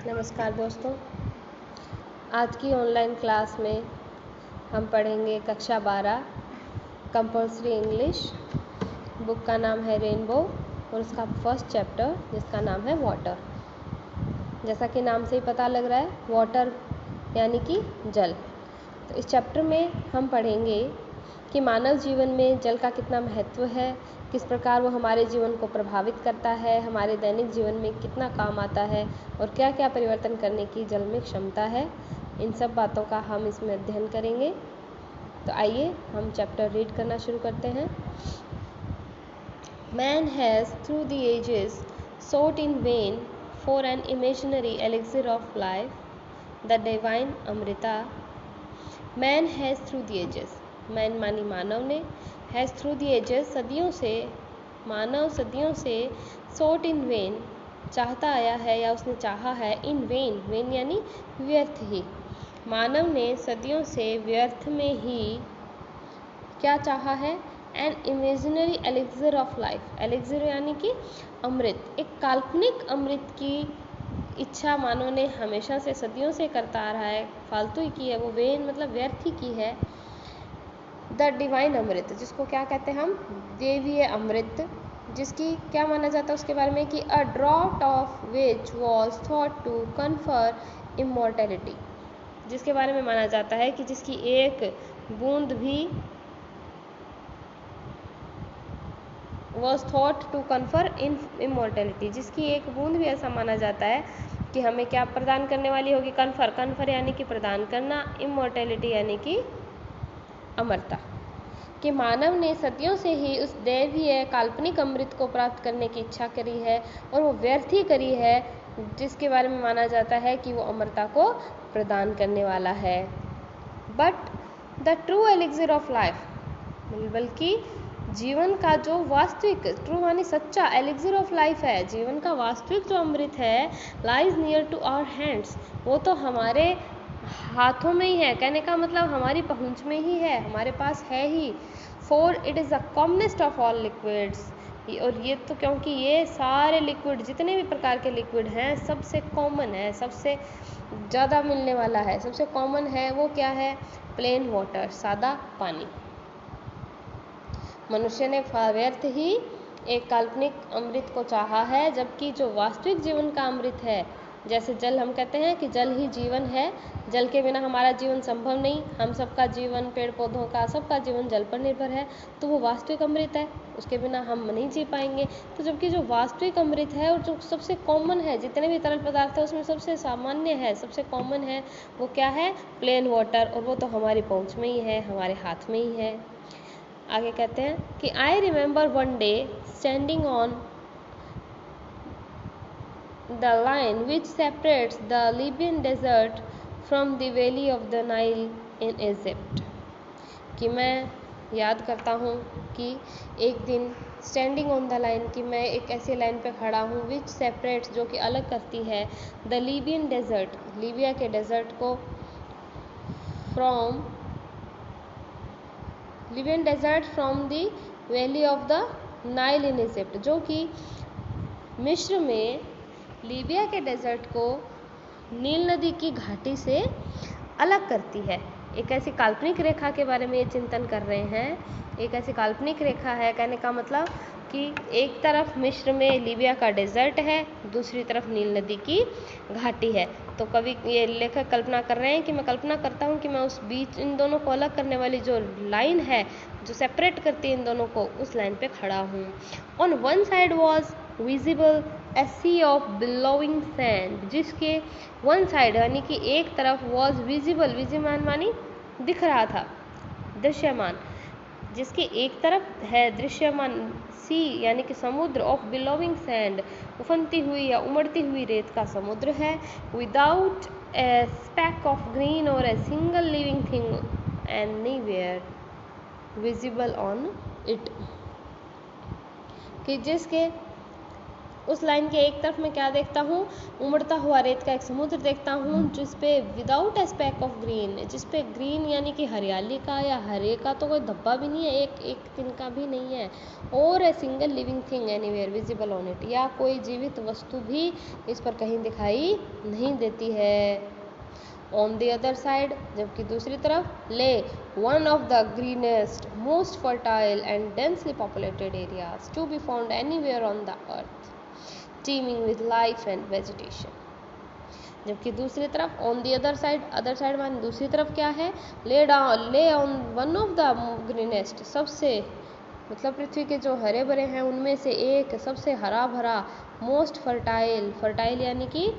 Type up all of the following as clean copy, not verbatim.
नमस्कार दोस्तों, आज की ऑनलाइन क्लास में हम पढ़ेंगे कक्षा 12 कंपल्सरी इंग्लिश। बुक का नाम है रेनबो और उसका फर्स्ट चैप्टर जिसका नाम है वाटर। जैसा कि नाम से ही पता लग रहा है, वाटर यानी कि जल। तो इस चैप्टर में हम पढ़ेंगे कि मानव जीवन में जल का कितना महत्व है, किस प्रकार वो हमारे जीवन को प्रभावित करता है, हमारे दैनिक जीवन में कितना काम आता है और क्या क्या परिवर्तन करने की जल में क्षमता है। इन सब बातों का हम इसमें अध्ययन करेंगे। तो आइए हम चैप्टर रीड करना शुरू करते हैं। Man has through the ages sought in vain for an imaginary elixir of life, the divine Amrita. Man has through the ages, man मानी मानव ने, हैज़ थ्रू द एजेस सदियों से, मानव सदियों से, सोट इन वेन चाहता आया है या उसने चाहा है, इन वेन, वेन यानी व्यर्थ ही, मानव ने सदियों से व्यर्थ में ही क्या चाहा है, an imaginary elixir of life, elixir यानी कि अमृत, एक काल्पनिक अमृत की इच्छा मानव ने हमेशा से सदियों से करता आ रहा है, फालतू ही की है वो, वेन मतलब व्यर्थ ही की है। द डिवाइन अमृत, जिसको क्या कहते हैं हम, देवीय अमृत, जिसकी क्या माना जाता है उसके बारे में कि a draught of which was thought to confer immortality, जिसके बारे में माना जाता है कि जिसकी एक बूंद भी was thought to confer in immortality, जिसकी एक बूंद भी ऐसा माना जाता है कि हमें क्या प्रदान करने वाली होगी, कन्फर, कन्फर यानी कि प्रदान करना, इमॉर्टैलिटी यानी कि अमरता, कि मानव ने सदियों से ही उस दैवीय काल्पनिक अमृत को प्राप्त करने की इच्छा करी है और वो व्यर्थ ही करी है, जिसके बारे में माना जाता है कि वो अमरता को प्रदान करने वाला है। But the true elixir of life, बल्कि जीवन का जो वास्तविक, ट्रू मानी सच्चा, एलिक्सिर ऑफ लाइफ है, जीवन का वास्तविक जो अमृत है, lies near to our hands, वो तो हमारे हाथों में ही है, कहने का मतलब हमारी पहुंच में ही है, हमारे पास है ही। For it is the commonest of all liquids, और ये तो क्योंकि ये सारे लिक्विड, जितने भी प्रकार के लिक्विड हैं, सबसे कॉमन है, सबसे ज़्यादा मिलने वाला है, सबसे कॉमन है, वो क्या है, प्लेन वाटर, सादा पानी। मनुष्य ने व्यर्थ ही एक काल्पनिक अमृत को चाहा है, जबकि जो वास्तविक जीवन का अमृत है, जैसे जल, हम कहते हैं कि जल ही जीवन है, जल के बिना हमारा जीवन संभव नहीं, हम सबका जीवन, पेड़ पौधों का, सबका जीवन जल पर निर्भर है, तो वो वास्तविक अमृत है, उसके बिना हम नहीं जी पाएंगे। तो जबकि जो वास्तविक अमृत है और जो सबसे कॉमन है, जितने भी तरल पदार्थ है उसमें सबसे सामान्य है, सबसे कॉमन है, वो क्या है, प्लेन वाटर, और वो तो हमारी पहुँच में ही है, हमारे हाथ में ही है। आगे कहते हैं कि I remember one day standing on the line which separates the Libyan desert from the valley of the Nile in Egypt, कि मैं याद करता हूँ कि एक दिन स्टैंडिंग ऑन द लाइन, कि मैं एक ऐसी लाइन पे खड़ा हूँ, विच सेपरेट्स, जो कि अलग करती है, द लीबियन डेजर्ट, लीबिया के डेजर्ट को, from Libyan desert from the valley of the Nile in Egypt, जो कि मिस्र में लीबिया के डेजर्ट को नील नदी की घाटी से अलग करती है। एक ऐसी काल्पनिक रेखा के बारे में ये चिंतन कर रहे हैं, एक ऐसी काल्पनिक रेखा है, कहने का मतलब कि एक तरफ मिस्र में लीबिया का डेजर्ट है, दूसरी तरफ नील नदी की घाटी है। तो कवि, ये लेखक कल्पना कर रहे हैं कि मैं कल्पना करता हूँ कि मैं उस बीच, इन दोनों को अलग करने वाली जो लाइन है, जो सेपरेट करती है इन दोनों को, उस लाइन पे खड़ा हूँ। On one side was visible a sea of billowing sand, जिसके वन साइड यानी कि एक तरफ, वॉज विजिबल, विजिमान मानी दिख रहा था, दृश्यमान, जिसकी एक तरफ है दृश्यमान, सी यानी कि समुद्र, ऑफ बिलोइंग सैंड, उफनती हुई या उमड़ती हुई रेत का समुद्र है, without a speck of green और a single living thing anywhere visible on it, कि जिसके उस लाइन के एक तरफ मैं क्या देखता हूँ, उमड़ता हुआ रेत का एक समुद्र देखता हूँ जिस पे without a speck of green, जिस पे ग्रीन यानी कि हरियाली का या हरे का तो कोई धब्बा भी नहीं है, एक तिनका भी नहीं है, और a single living thing anywhere visible on it, या कोई जीवित वस्तु भी इस पर कहीं दिखाई नहीं देती है। ऑन द अदर साइड, जबकि दूसरी तरफ, lay one of the greenest most fertile and densely populated areas to be found anywhere on the earth teeming with life and vegetation। जबकि दूसरी तरफ ऑन दी अदर साइड माने दूसरी तरफ क्या है, ले on one of the greenest, सबसे मतलब पृथ्वी के जो हरे भरे हैं उनमें से एक सबसे हरा भरा, मोस्ट फर्टाइल यानी कि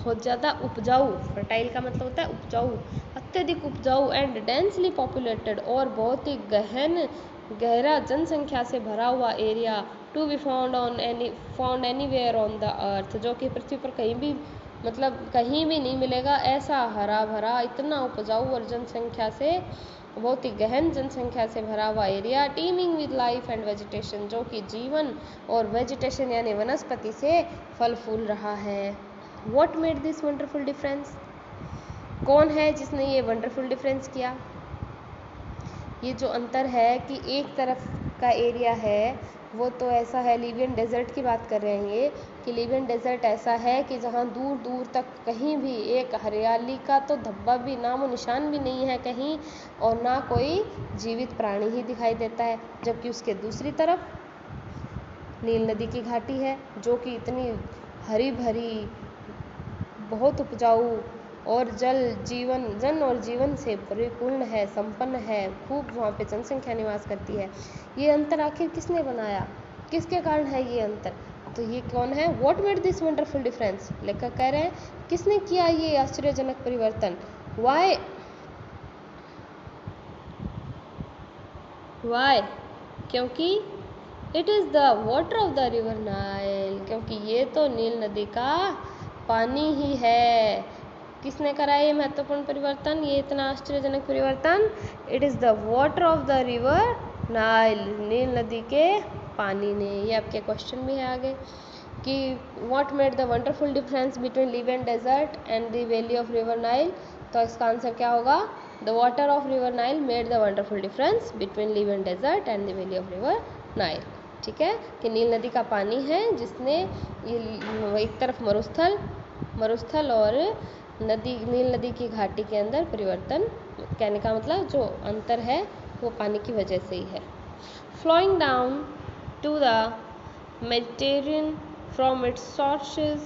बहुत ज़्यादा उपजाऊ, फर्टाइल का मतलब होता है उपजाऊ, अत्यधिक उपजाऊ, एंड डेंसली पॉपुलेटेड और बहुत ही गहरा जनसंख्या से भरा हुआ area, to be found anywhere on the earth, जो कि पृथ्वी पर कहीं भी मतलब कहीं भी नहीं मिलेगा ऐसा हरा भरा, इतना उपजाऊ और जनसंख्या से बहुत ही गहन जनसंख्या से भरा हुआ area, teeming with life and vegetation, जो कि जीवन और वेजिटेशन यानी वनस्पति से फल फूल रहा है। What made this wonderful difference, कौन है जिसने ये वंडरफुल डिफरेंस किया? ये जो अंतर है कि एक तरफ का एरिया है वो तो ऐसा है, लीबियन डेजर्ट की बात कर रहे हैं ये, कि लीबियन डेजर्ट ऐसा है कि जहाँ दूर दूर तक कहीं भी एक हरियाली का तो धब्बा भी, नामो निशान भी नहीं है कहीं, और ना कोई जीवित प्राणी ही दिखाई देता है। जबकि उसके दूसरी तरफ नील नदी की घाटी है जो कि इतनी हरी भरी, बहुत उपजाऊ और जन और जीवन से परिपूर्ण है, संपन्न है, खूब वहाँ पे जनसंख्या निवास करती है। ये अंतर आखिर किसने बनाया, किसके कारण है ये अंतर? तो ये कौन है? What made this wonderful difference, लेखक कह रहे हैं किसने किया ये आश्चर्यजनक परिवर्तन? वाई क्योंकि it is the water of the river Nile, क्योंकि ये तो नील नदी का पानी ही है। किसने करा ये महत्वपूर्ण परिवर्तन, ये इतना आश्चर्यजनक परिवर्तन? It is the water of the river Nile, नील नदी के पानी ने। ये आपके क्वेश्चन भी है आगे कि what made the wonderful difference between Libyan desert and the valley of river Nile, तो इसका आंसर क्या होगा? The water of river Nile made the wonderful difference between Libyan desert and the valley of river Nile. ठीक है, कि नील नदी का पानी है जिसने एक तरफ मरुस्थल और नील नदी की घाटी के अंदर परिवर्तन, कहने का मतलब जो अंतर है वो पानी की वजह से ही है। Flowing down to the Mediterranean from its sources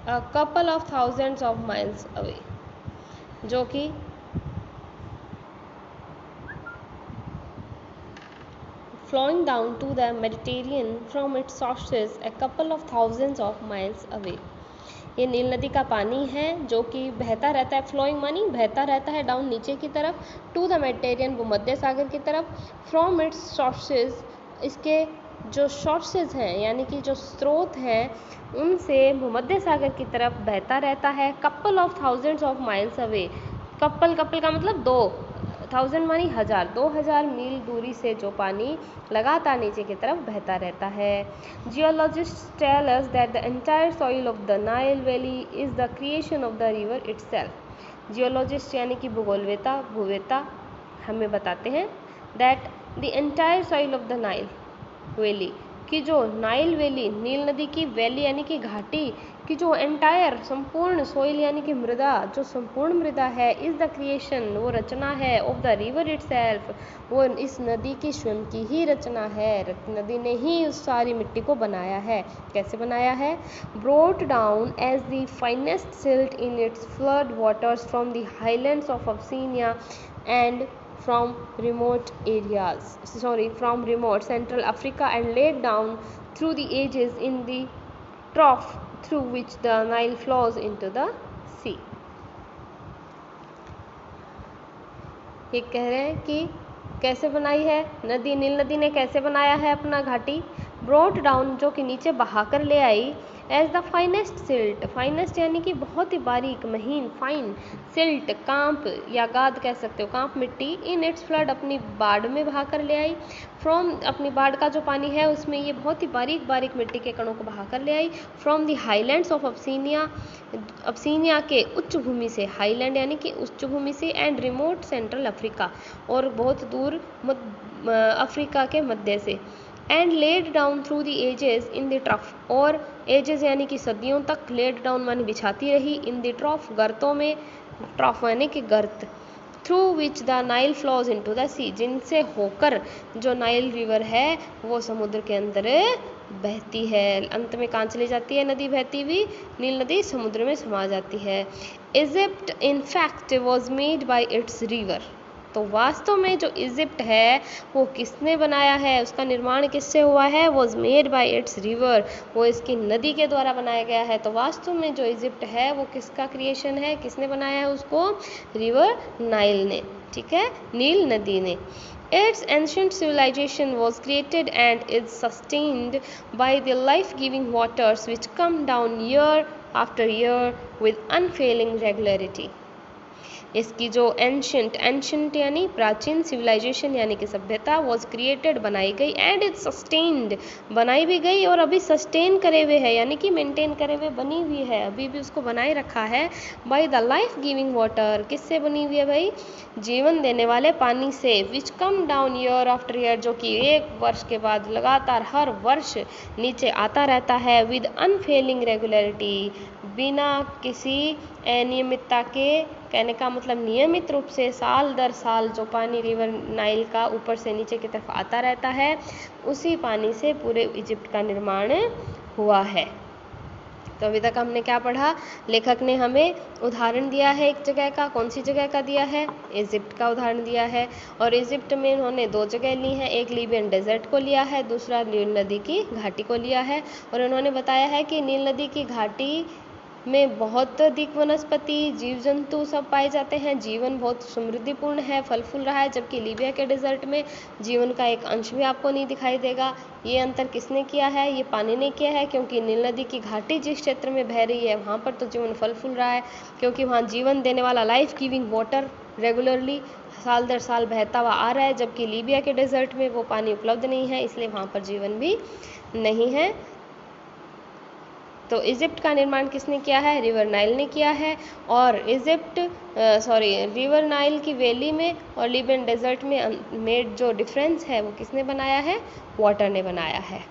a couple of thousands of miles away, जो कि flowing down to the Mediterranean from its sources a couple of thousands of miles away। ये नील नदी का पानी है जो कि बहता रहता है, फ्लोइंग मानी बहता रहता है डाउन नीचे की तरफ, टू द मेडिटेरियन वो मध्य सागर की तरफ, फ्रॉम इट्स सोर्सेज इसके जो सोर्सेज हैं यानी कि जो स्रोत हैं उनसे भूमध्य सागर की तरफ बहता रहता है, couple of thousands of miles away. Couple का मतलब 2000 मानी 2000 मील दूरी से जो पानी लगातार नीचे की तरफ बहता रहता है। Geologist tell us that the entire soil of the Nile valley is the creation of the river itself. Geologist यानी कि भूवेता हमें बताते हैं that the entire soil of the Nile valley की जो नाइल वैली, नील नदी की वैली यानी कि घाटी की जो एंटायर संपूर्ण सोइल यानी कि मृदा, जो संपूर्ण मृदा है, इज द क्रिएशन वो रचना है, ऑफ द रिवर इटसेल्फ वो इस नदी की स्वयं की ही रचना है। नदी ने ही उस सारी मिट्टी को बनाया है। कैसे बनाया है? Brought down as the finest silt in its flood waters from the highlands of Abyssinia and from remote Central Africa and laid down through the ages in the trough through which the Nile flows into the sea। ये कह रहे हैं कि कैसे बनाई है नील नदी ने कैसे बनाया है अपना घाटी? ब्रॉट डाउन जो कि नीचे बहाकर ले आई, as the finest silt, finest यानी कि बहुत ही बारीक महीन, फाइन, सिल्ट कांप या गाद कह सकते हो, कांप मिट्टी, इन इट्स फ्लड अपनी बाढ़ में बहाकर ले आई, फ्रॉम अपनी बाढ़ का जो पानी है उसमें ये बहुत ही बारीक बारीक मिट्टी के कणों को बहाकर ले आई, फ्रॉम द हाईलैंड्स ऑफ अब्सीनिया, अब्सीनिया के उच्च भूमि से, हाईलैंड यानी कि उच्च भूमि से, एंड रिमोट सेंट्रल अफ्रीका, और बहुत दूर अफ्रीका के मध्य से, and laid down through the ages in the trough, और एजेस यानी कि सदियों तक, लेड डाउन मानी बिछाती रही, इन द ट्रफ गर्तों में, ट्रफ यानी कि गर्त, through which the Nile flows into the sea, जिनसे होकर जो नाइल रिवर है वो समुद्र के अंदर बहती है, अंत में कहाँ चली जाती है नदी बहती हुई, नील नदी समुद्र में समा जाती है। Egypt in fact was made by its river, तो वास्तव में जो इजिप्ट है वो किसने बनाया है, उसका निर्माण किससे हुआ है, was made by it's river, वो इसकी नदी के द्वारा बनाया गया है। तो वास्तव में जो इजिप्ट है वो किसका क्रिएशन है, किसने बनाया है उसको, रिवर नाइल ने, ठीक है, नील नदी ने। Its ancient civilization was created and is sustained by the life-giving waters which come down year after year with unfailing regularity. इसकी जो एंशंट यानी प्राचीन, सिविलाइजेशन यानी कि सभ्यता, वॉज क्रिएटेड बनाई गई, एंड इज सस्टेन्ड बनाई भी गई, और अभी सस्टेन करे हुए है यानी कि मेंटेन करे हुए बनी हुई है, अभी भी उसको बनाए रखा है, by the life giving water, किससे बनी हुई है भाई, जीवन देने वाले पानी से, which come down year after year, जो कि एक वर्ष के बाद लगातार हर वर्ष नीचे आता रहता है, विद अनफेलिंग रेगुलरिटी, बिना किसी अनियमितता के, कहने का मतलब नियमित रूप से साल दर साल जो पानी रिवर नाइल का ऊपर से नीचे की तरफ आता रहता है, उसी पानी से पूरे इजिप्ट का निर्माण हुआ है। तो अभी तक हमने क्या पढ़ा, लेखक ने हमें उदाहरण दिया है एक जगह का, कौन सी जगह का दिया है, इजिप्ट का उदाहरण दिया है, और इजिप्ट में उन्होंने दो जगह ली हैं, एक लीबियन डेजर्ट को लिया है, दूसरा नील नदी की घाटी को लिया है, और उन्होंने बताया है कि नील नदी की घाटी में बहुत अधिक वनस्पति, जीव जंतु सब पाए जाते हैं, जीवन बहुत समृद्धिपूर्ण है, फल फूल रहा है, जबकि लीबिया के डेजर्ट में जीवन का एक अंश भी आपको नहीं दिखाई देगा। ये अंतर किसने किया है, ये पानी ने किया है, क्योंकि नील नदी की घाटी जिस क्षेत्र में बह रही है वहाँ पर तो जीवन फल फूल रहा है, क्योंकि वहाँ जीवन देने वाला लाइफ गिविंग वाटर रेगुलरली साल दर साल बहता हुआ आ रहा है, जबकि लीबिया के डेजर्ट में वो पानी उपलब्ध नहीं है, इसलिए वहाँ पर जीवन भी नहीं है। तो इजिप्ट का निर्माण किसने किया है, रिवर नाइल ने किया है, और रिवर नाइल की वैली में और लीबियन डेजर्ट में जो डिफरेंस है वो किसने बनाया है, वाटर ने बनाया है।